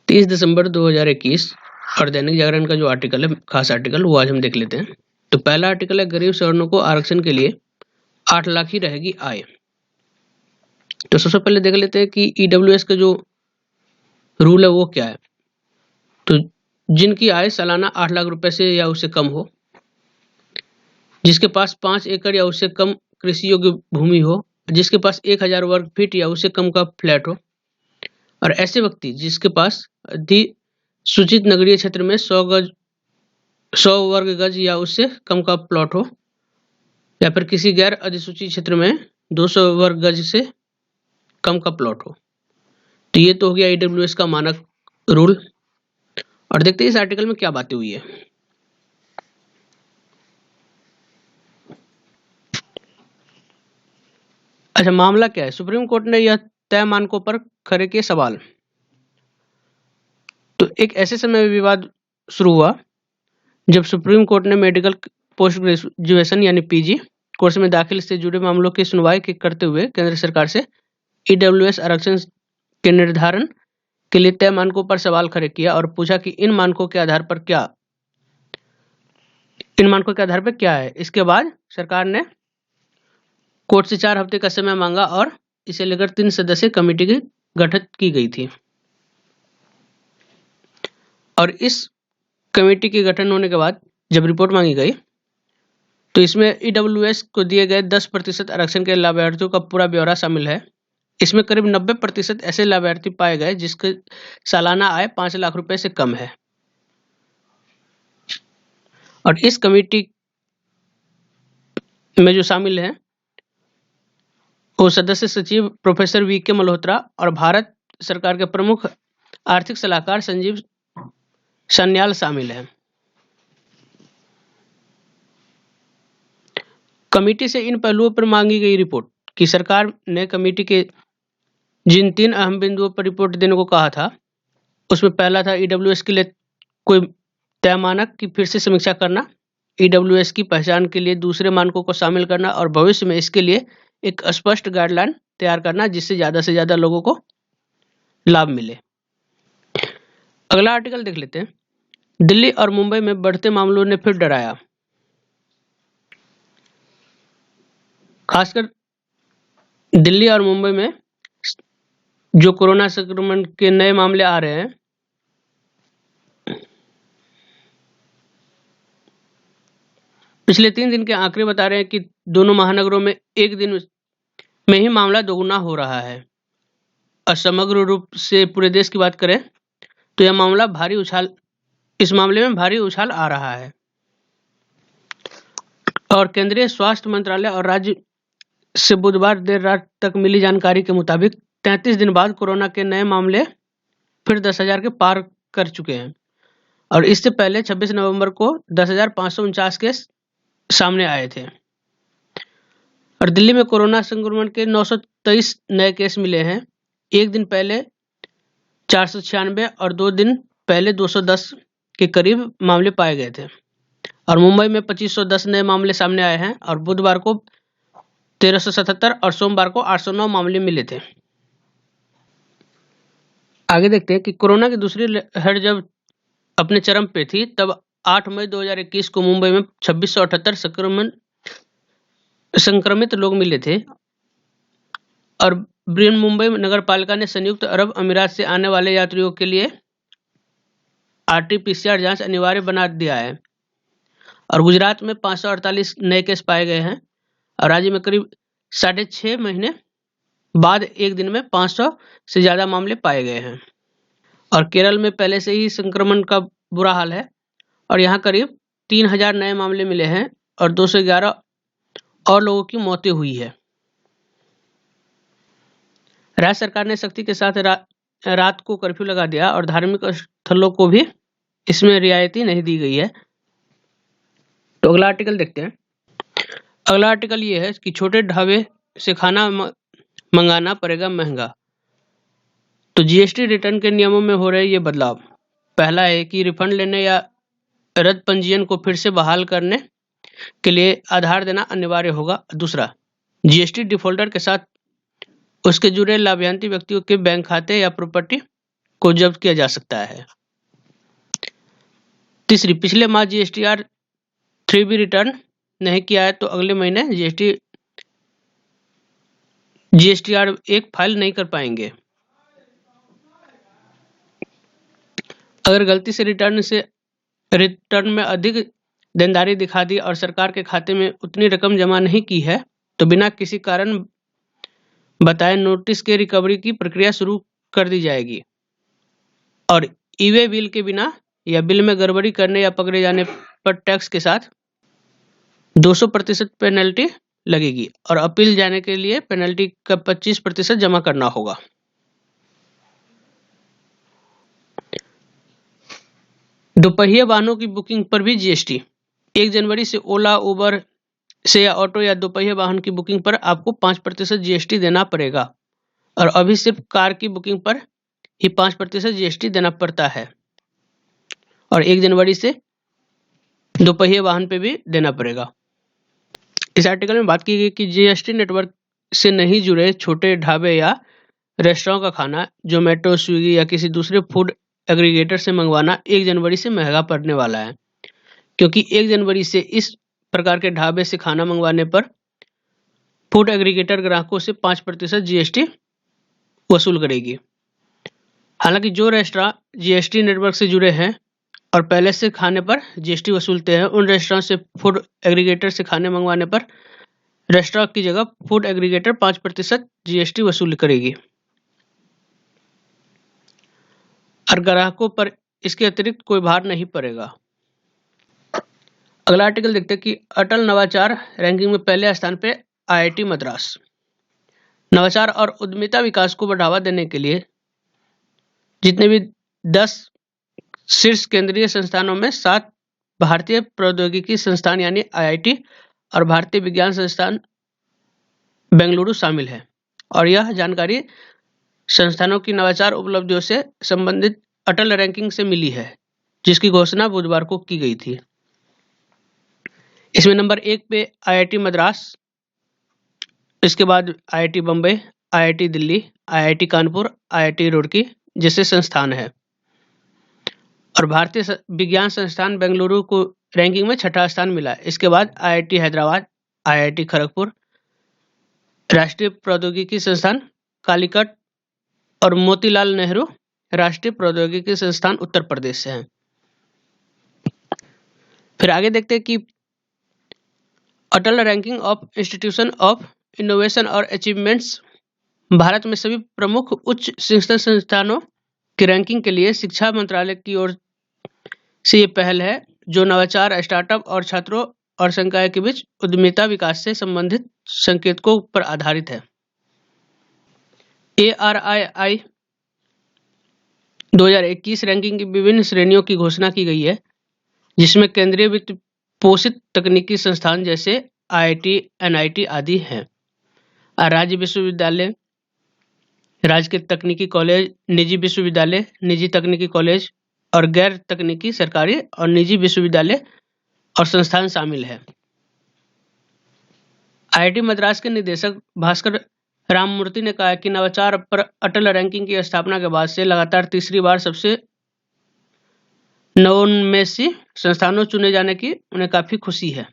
30 दिसंबर 2021 और दैनिक जागरण का जो आर्टिकल है, खास आर्टिकल, वो आज हम देख लेते हैं। तो पहला आर्टिकल है, गरीब सवर्णों को आरक्षण के लिए 8 लाख ही रहेगी आय। तो सबसे पहले देख लेते हैं कि ईडब्ल्यूएस का जो रूल है वो क्या है। तो जिनकी आय सालाना 8 लाख रुपए से या उससे कम हो, जिसके पास 5 एकड़ या उससे कम कृषि योग्य भूमि हो, जिसके पास 1000 वर्ग फीट या उससे कम का फ्लैट हो, और ऐसे व्यक्ति जिसके पास अधिसूचित नगरीय क्षेत्र में 100 वर्ग गज या उससे कम का प्लॉट हो, या फिर किसी गैर अधिसूचित क्षेत्र में 200 वर्ग गज से कम का प्लॉट हो। तो ये तो हो गया ईडब्ल्यूएस का मानक रूल। और देखते हैं इस आर्टिकल में क्या बातें हुई है। अच्छा, मामला क्या है। सुप्रीम कोर्ट ने यह तय मानकों पर खड़े किए सवाल। तो एक ऐसे समय में विवाद शुरू हुआ जब सुप्रीम कोर्ट ने मेडिकल पोस्ट ग्रेजुएशन यानी पीजी कोर्स में दाखिल से जुड़े मामलों की सुनवाई करते हुए केंद्र सरकार से ईडब्ल्यूएस आरक्षण के निर्धारण के लिए तय मानकों पर सवाल खड़े किया और पूछा कि इन मानकों के आधार पर क्या है। इसके बाद सरकार ने कोर्ट से 4 हफ्ते का समय मांगा और इसे लेकर 3 सदस्यीय कमेटी की गठित की गई थी। और इस कमेटी के गठन होने के बाद जब रिपोर्ट मांगी गई तो इसमें ईडब्ल्यूएस को दिए गए 10% आरक्षण के लाभार्थियों का पूरा ब्यौरा शामिल है। इसमें करीब 90% ऐसे लाभार्थी पाए गए जिसके सालाना आय 5 लाख रुपए से कम है। और इस कमेटी में जो शामिल है वो सदस्य सचिव प्रोफेसर वीके मल्होत्रा और भारत सरकार के प्रमुख आर्थिक सलाहकार संजीव सान्याल शामिल हैं। कमेटी से इन पहलुओं पर मांगी गई रिपोर्ट कि सरकार ने कमेटी के जिन 3 अहम बिंदुओं पर रिपोर्ट देने को कहा था, उसमें पहला था ईडब्ल्यूएस के लिए कोई तय मानक की फिर से समीक्षा करना, ईडब्ल्यूएस की पहचान के लिए दूसरे मानकों को शामिल करना और भविष्य में इसके लिए एक स्पष्ट गाइडलाइन तैयार करना जिससे ज्यादा से ज्यादा लोगों को लाभ मिले। अगला आर्टिकल देख लेते हैं। दिल्ली और मुंबई में बढ़ते मामलों ने फिर डराया। खासकर दिल्ली और मुंबई में जो कोरोना संक्रमण के नए मामले आ रहे हैं, पिछले 3 दिन के आंकड़े बता रहे हैं कि दोनों महानगरों में एक दिन में ही मामला दोगुना हो रहा है। और समग्र रूप से पूरे देश की बात करें तो इस मामले में भारी उछाल आ रहा है। और केंद्रीय स्वास्थ्य मंत्रालय और राज्य से बुधवार देर रात तक मिली जानकारी के मुताबिक 33 दिन बाद कोरोना के नए मामले फिर 10,000 के पार कर चुके हैं। और इससे पहले 26 नवंबर को 10,549 केस सामने आए थे। और दिल्ली में कोरोना संक्रमण के 923 नए केस मिले हैं। एक दिन पहले 496 और 2 दिन पहले 210 के करीब मामले पाए गए थे। और मुंबई में 2510 नए मामले सामने आए हैं और बुधवार को 1377 और सोमवार को 809 मामले मिले थे। आगे देखते हैं कि कोरोना की दूसरी लहर जब अपने चरम पे थी तब 8 मई 2021 को मुंबई में 2678 संक्रमित लोग मिले थे। और बृहन मुंबई नगर पालिका ने संयुक्त अरब अमीरात से आने वाले यात्रियों के लिए RT-PCR जांच अनिवार्य बना दिया है। और गुजरात में 548 नए केस पाए गए हैं और राज्य में करीब 6.5 महीने बाद एक दिन में 500 से ज्यादा मामले पाए गए हैं। और केरल में पहले से ही संक्रमण का बुरा हाल है और यहाँ करीब 3000 नए मामले मिले हैं और 211 और लोगों की मौतें हुई है। राज्य सरकार ने सख्ती के साथ रात को कर्फ्यू लगा दिया और धार्मिक स्थलों को भी इसमें रियायती नहीं दी गई है। तो अगला आर्टिकल देखते हैं। अगला आर्टिकल ये है कि छोटे ढाबे से खाना मंगाना पड़ेगा महंगा। तो जीएसटी रिटर्न के नियमों में हो रहे ये बदलाव। पहला है कि रिफंड लेने या रद्द पंजीयन को फिर से बहाल करने के लिए आधार देना अनिवार्य होगा। दूसरा, जीएसटी डिफॉल्टर के साथ उसके जुड़े लाभार्थी व्यक्तियों के बैंक खाते या प्रॉपर्टी को जब्त किया जा सकता है। तीसरी, पिछले माह GSTR 3B रिटर्न नहीं किया है तो अगले महीने GSTR 1 फाइल नहीं कर पाएंगे। अगर गलती से रिटर्न में अधिक देनदारी दिखा दी और सरकार के खाते में उतनी रकम जमा नहीं की है तो बिना किसी कारण बताए नोटिस के रिकवरी की प्रक्रिया शुरू कर दी जाएगी और ई-वे बिल के बिना या बिल में गड़बड़ी करने या पकड़े जाने पर टैक्स के साथ 200% पेनल्टी लगेगी और अपील जाने के लिए पेनल्टी का 25% जमा करना होगा। दोपहिया वाहनों की बुकिंग पर भी GST। 1 जनवरी से ओला, उबर से या ऑटो या दोपहिया वाहन की बुकिंग पर आपको 5% GST देना पड़ेगा और अभी सिर्फ कार की बुकिंग पर ही 5% GST देना पड़ता है और 1 जनवरी से दोपहिया वाहन पे भी देना पड़ेगा। इस आर्टिकल में बात की गई कि GST नेटवर्क से नहीं जुड़े छोटे ढाबे या रेस्टोरेंट का खाना जोमेटो, स्विगी या किसी दूसरे फूड एग्रीगेटर से मंगवाना 1 जनवरी से महंगा पड़ने वाला है, क्योंकि 1 जनवरी से इस प्रकार के ढाबे से खाना मंगवाने पर फूड एग्रीगेटर ग्राहकों से 5% GST वसूल करेगी। हालांकि जो रेस्टोरेंट GST नेटवर्क से जुड़े हैं और पहले से खाने पर GST वसूलते हैं, उन रेस्टोरेंट से फूड एग्रीगेटर से खाने मंगवाने पर रेस्टोरेंट की जगह फूड एग्रीगेटर 5% GST वसूल करेगी और ग्राहकों पर इसके अतिरिक्त कोई भार नहीं पड़ेगा। अगला आर्टिकल देखते हैं कि अटल नवाचार रैंकिंग में पहले स्थान पे IIT मद्रास। नवाचार और उद्यमिता विकास को बढ़ावा देने के लिए जितने भी 10 शीर्ष केंद्रीय संस्थानों में 7 भारतीय प्रौद्योगिकी संस्थान यानी IIT और भारतीय विज्ञान संस्थान बेंगलुरु शामिल है और यह जानकारी संस्थानों की नवाचार उपलब्धियों से संबंधित अटल रैंकिंग से मिली है, जिसकी घोषणा बुधवार को की गई थी। इसमें नंबर 1 पे IIT मद्रास, इसके बाद IIT Bombay, IIT Delhi, IIT Kanpur, IIT Roorkee जैसे संस्थान है और भारतीय विज्ञान संस्थान बेंगलुरु को रैंकिंग में 6ठा स्थान मिला। इसके बाद IIT हैदराबाद, IIT खड़गपुर, राष्ट्रीय प्रौद्योगिकी संस्थान कालीकट और मोतीलाल नेहरू राष्ट्रीय प्रौद्योगिकी संस्थान उत्तर प्रदेश से हैं। फिर आगे देखते हैं कि Atal ranking of institution of innovation और अचीवमेंट्स भारत में सभी प्रमुख उच्च शिक्षण संस्थानों की रैंकिंग के लिए शिक्षा मंत्रालय की ओर से ये पहल है, जो नवाचार, स्टार्टअप और छात्रों और संकाय के बीच उद्यमिता विकास से संबंधित संकेतकों पर आधारित है। ARII 2021 रैंकिंग की विभिन्न श्रेणियों की घोषणा की गई है, जिसमें केंद्रीय वित्त पोषित तकनीकी संस्थान जैसे IIT, NIT आदि हैं। राज्य विश्वविद्यालय, राज्य के तकनीकी कॉलेज, निजी विश्वविद्यालय, निजी तकनीकी कॉलेज और गैर तकनीकी सरकारी और निजी विश्वविद्यालय और संस्थान शामिल है। IIT मद्रास के निदेशक भास्कर राममूर्ति ने कहा कि नवाचार पर अटल रैंकिंग की स्थापना के बाद से लगातार तीसरी बार सबसे नवोन्मेषी संस्थानों चुने जाने की उन्हें काफी खुशी है।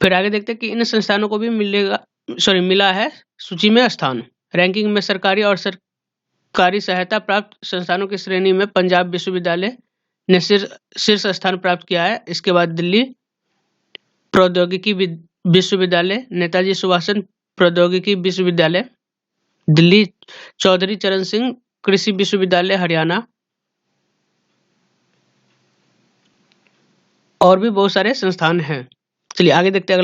फिर आगे देखते हैं कि इन संस्थानों को भी मिला है सूची में स्थान। रैंकिंग में सरकारी और सरकारी सहायता प्राप्त संस्थानों की श्रेणी में पंजाब विश्वविद्यालय ने शीर्ष स्थान प्राप्त किया है। इसके बाद दिल्ली प्रौद्योगिकी विश्वविद्यालय, नेताजी सुभाष प्रौद्योगिकी विश्वविद्यालय दिल्ली, चौधरी चरण सिंह कृषि विश्वविद्यालय हरियाणा और भी बहुत सारे संस्थान हैं। चलिए आगे देखते हैं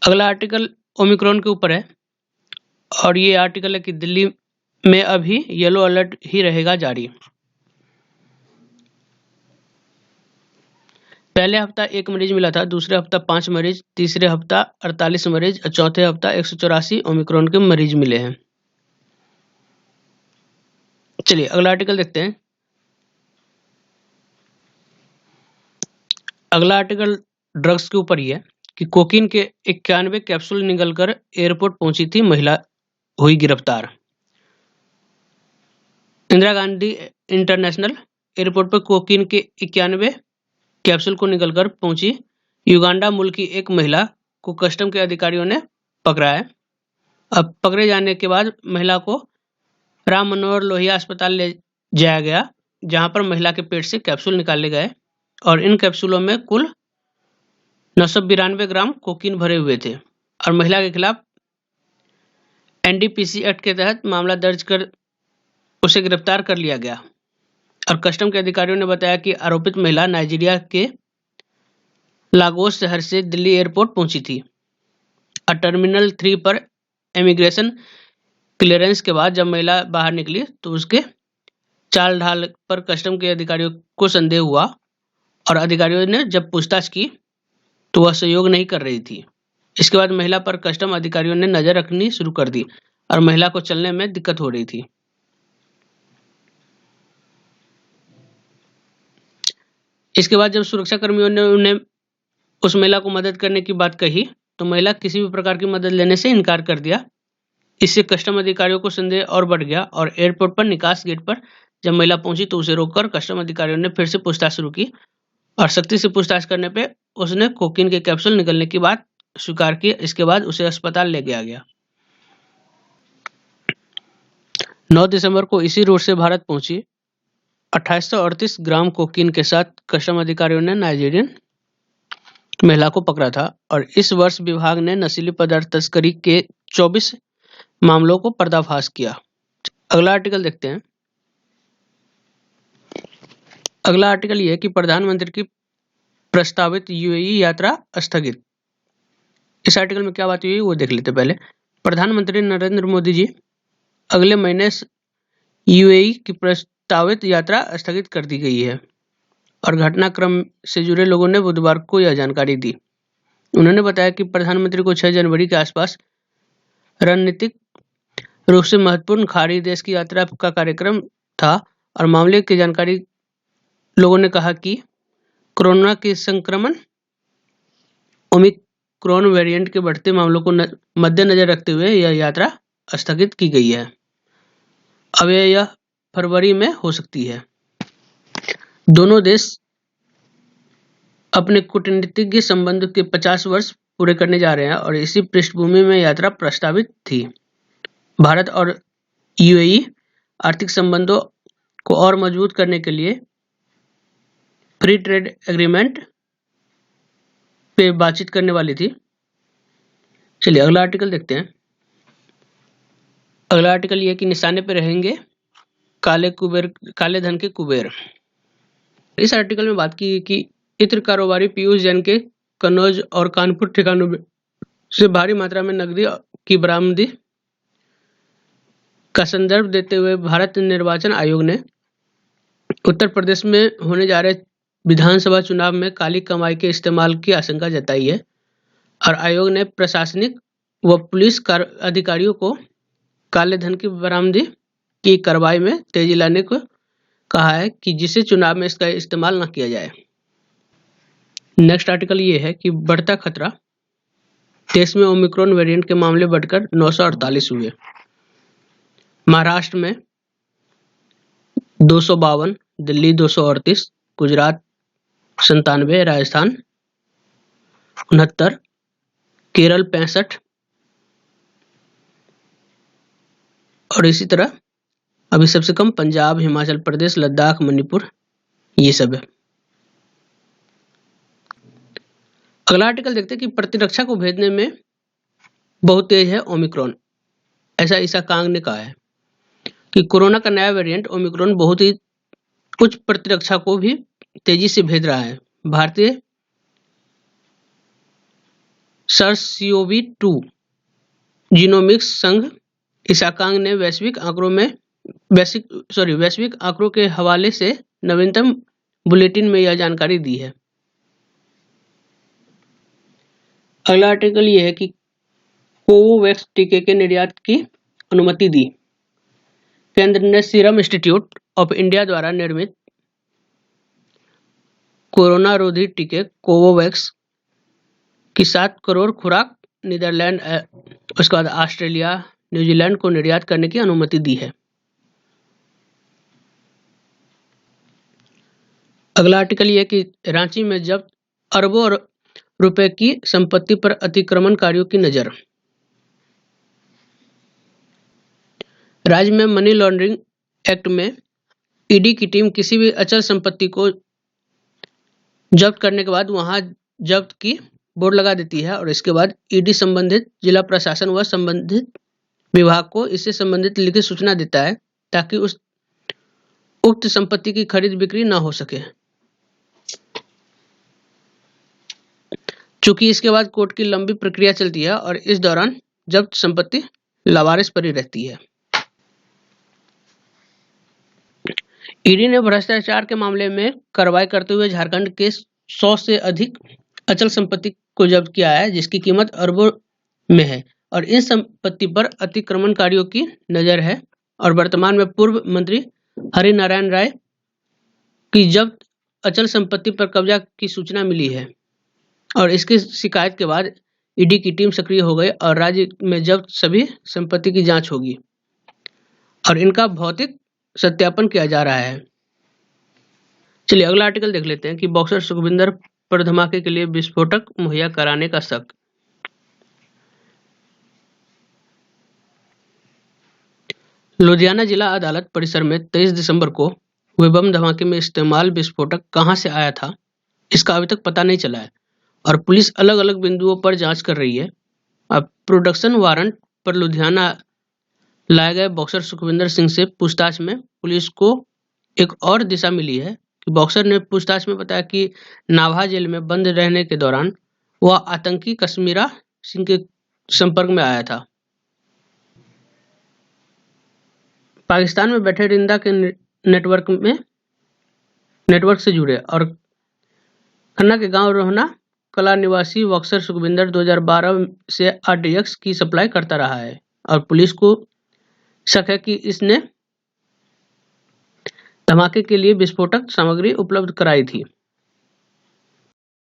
अगला आर्टिकल ओमिक्रॉन के ऊपर है और ये आर्टिकल है कि दिल्ली में अभी येलो अलर्ट ही रहेगा जारी। पहले हफ्ता 1 मरीज मिला था, दूसरे हफ्ता 5 मरीज, तीसरे हफ्ता 48 मरीज और चौथे हफ्ता 184 ओमिक्रॉन के मरीज मिले हैं। चलिए अगला आर्टिकल देखते हैं। अगला आर्टिकल ड्रग्स के ऊपर ही है कि कोकीन के 91 कैप्सूल निगलकर एयरपोर्ट पहुंची थी महिला, हुई गिरफ्तार। इंदिरा गांधी इंटरनेशनल एयरपोर्ट पर कोकीन के 91 कैप्सूल को निकलकर पहुंची युगांडा मूल की एक महिला को कस्टम के अधिकारियों ने पकड़ा है। अब पकड़े जाने के बाद महिला को राम मनोहर लोहिया अस्पताल ले जाया गया, जहां पर महिला के पेट से कैप्सूल निकाले गए और इन कैप्सूलों में कुल 992 ग्राम कोकीन भरे हुए थे और महिला के खिलाफ एनडीपीसी एक्ट के तहत मामला दर्ज कर उसे गिरफ्तार कर लिया गया और कस्टम के अधिकारियों ने बताया कि आरोपित महिला नाइजीरिया के लागोस शहर से दिल्ली एयरपोर्ट पहुंची थी और टर्मिनल 3 पर इमिग्रेशन क्लियरेंस के बाद जब महिला बाहर निकली तो उसके चाल ढाल पर कस्टम के अधिकारियों को संदेह हुआ और अधिकारियों ने जब पूछताछ की तो वह सहयोग नहीं कर रही थी। इसके बाद महिला पर कस्टम अधिकारियों ने नजर रखनी शुरू कर दी और महिला को चलने में दिक्कत हो रही थी। इसके बाद जब सुरक्षा कर्मियों ने उन्हें उस महिला को मदद करने की बात कही तो महिला किसी भी प्रकार की मदद लेने से इनकार कर दिया। इससे कस्टम अधिकारियों को संदेह और बढ़ गया और एयरपोर्ट पर निकास गेट पर जब महिला पहुंची तो उसे रोककर कस्टम अधिकारियों ने फिर से पूछताछ शुरू की और सख्ती से पूछताछ करने पे उसने कोकीन के कैप्सूल निकलने की बात स्वीकार की। इसके बाद उसे अस्पताल ले गया। 9 दिसंबर को इसी रूट से भारत पहुंची 2838 ग्राम कोकीन के साथ कस्टम अधिकारियों ने नाइजीरियन महिला को पकड़ा था और इस वर्ष विभाग ने नशीली पदार्थ तस्करी के 24 मामलों को पर्दाफाश किया। अगला आर्टिकल देखते हैं। अगला आर्टिकल यह है कि प्रधानमंत्री की प्रस्तावित यूएई यात्रा स्थगित। इस आर्टिकल में क्या बात हुई वो देख लेते पहले। प्रधानमंत्री नरेंद्र मोदी जी अगले महीने यूएई की प्रस्तावित यात्रा स्थगित कर दी गई है और घटनाक्रम से जुड़े लोगों ने बुधवार को यह जानकारी दी। उन्होंने बताया कि प्रधानमंत्री को 6 जनवरी के आसपास रणनीतिक रूप से महत्वपूर्ण खाड़ी देश की यात्रा का कार्यक्रम था और मामले की जानकारी लोगों ने कहा कि कोरोना के संक्रमण ओमिक्रॉन वेरिएंट के बढ़ते मामलों को मद्देनजर रखते हुए यह यात्रा स्थगित की गई है। अब यह फरवरी में हो सकती है। दोनों देश अपने कूटनीतिक संबंध के 50 वर्ष पूरे करने जा रहे हैं और इसी पृष्ठभूमि में यात्रा प्रस्तावित थी। भारत और यूएई आर्थिक संबंधों को और मजबूत करने के लिए फ्री ट्रेड एग्रीमेंट पे बातचीत करने वाली थी। चलिए अगला आर्टिकल देखते हैं। अगला आर्टिकल ये कि निशाने पे रहेंगे काले धन के कुबेर। इस आर्टिकल में बात की कि इत्र कारोबारी पीयूष जैन के कन्नौज और कानपुर ठिकानों में से भारी मात्रा में नकदी की बरामदी का संदर्भ देते हुए भारत निर्वाचन आयोग ने उत्तर प्रदेश में होने जा रहे विधानसभा चुनाव में काली कमाई के इस्तेमाल की आशंका जताई है और आयोग ने प्रशासनिक व पुलिस अधिकारियों को काले धन की बरामदी की कार्रवाई में तेजी लाने को कहा है कि जिससे चुनाव में इसका इस्तेमाल न किया जाए। नेक्स्ट आर्टिकल ये है कि बढ़ता खतरा, देश में ओमिक्रॉन वेरिएंट के मामले बढ़कर 948 हुए। महाराष्ट्र में 252, दिल्ली 238, गुजरात 97, राजस्थान 69, केरल 65 और इसी तरह अभी सबसे कम पंजाब, हिमाचल प्रदेश, लद्दाख, मणिपुर ये सब है। अगला आर्टिकल देखते हैं कि प्रतिरक्षा को भेजने में बहुत तेज है ओमिक्रॉन। ऐसा ईसा कांग ने कहा है कि कोरोना का नया वेरिएंट ओमिक्रॉन बहुत ही उच्च प्रतिरक्षा को भी तेजी से भेज रहा है। भारतीय SARS-CoV-2 जीनोमिक्स संघ ईसा कांग ने वैश्विक आंकड़ों के हवाले से नवीनतम बुलेटिन में यह जानकारी दी है। अगला आर्टिकल यह है कि कोवोवैक्स टीके के निर्यात की अनुमति दी। केंद्र ने सीरम इंस्टीट्यूट ऑफ इंडिया द्वारा निर्मित कोरोना रोधी टीके कोवोवैक्स की 7 करोड़ खुराक नीदरलैंड, उसके बाद ऑस्ट्रेलिया, न्यूजीलैंड को निर्यात करने की अनुमति दी है। अगला आर्टिकल ये कि रांची में जब्त अरबों रुपए की संपत्ति पर अतिक्रमणकारियों की नजर। राज्य में मनी लॉन्ड्रिंग एक्ट में ईडी की टीम किसी भी अचल संपत्ति को जब्त करने के बाद वहां जब्त की बोर्ड लगा देती है और इसके बाद ईडी संबंधित जिला प्रशासन व संबंधित विभाग को इससे संबंधित लिखित सूचना देता है ताकि उक्त संपत्ति की खरीद बिक्री न हो सके। चूंकि इसके बाद कोर्ट की लंबी प्रक्रिया चलती है और इस दौरान जब्त संपत्ति लावारिस पड़ी रहती है। ईडी ने भ्रष्टाचार के मामले में कार्रवाई करते हुए झारखंड के 100 से अधिक अचल संपत्ति को जब्त किया है जिसकी कीमत अरबों में है और इन संपत्ति पर अतिक्रमणकारियों की नजर है और वर्तमान में पूर्व मंत्री हरिनारायण राय की जब्त अचल संपत्ति पर कब्जा की सूचना मिली है और इसकी शिकायत के बाद ईडी की टीम सक्रिय हो गई और राज्य में जब्त सभी संपत्ति की जांच होगी और इनका भौतिक सत्यापन किया जा रहा है। चलिए अगला आर्टिकल देख लेते हैं कि बॉक्सर सुखविंदर पर धमाके के लिए विस्फोटक मुहैया कराने का शक। लुधियाना जिला अदालत परिसर में 23 दिसंबर को हुए बम धमाके में इस्तेमाल विस्फोटक कहां से आया था इसका अभी तक पता नहीं चला है और पुलिस अलग अलग बिंदुओं पर जांच कर रही है। अब प्रोडक्शन वारंट पर लुधियाना लाए गए बॉक्सर सुखविंदर सिंह से पूछताछ में पुलिस को एक और दिशा मिली है कि बॉक्सर ने पूछताछ में बताया कि नाभा जेल में बंद रहने के दौरान वह आतंकी कश्मीरा सिंह के संपर्क में आया था। पाकिस्तान में बैठे रिंदा के नेटवर्क से जुड़े और खन्ना के गांव रोहना कला निवासी बॉक्सर सुखविंदर 2012 से आरडीएक्स की सप्लाई करता रहा है और पुलिस को शक है कि इसने धमाके के लिए विस्फोटक सामग्री उपलब्ध कराई थी।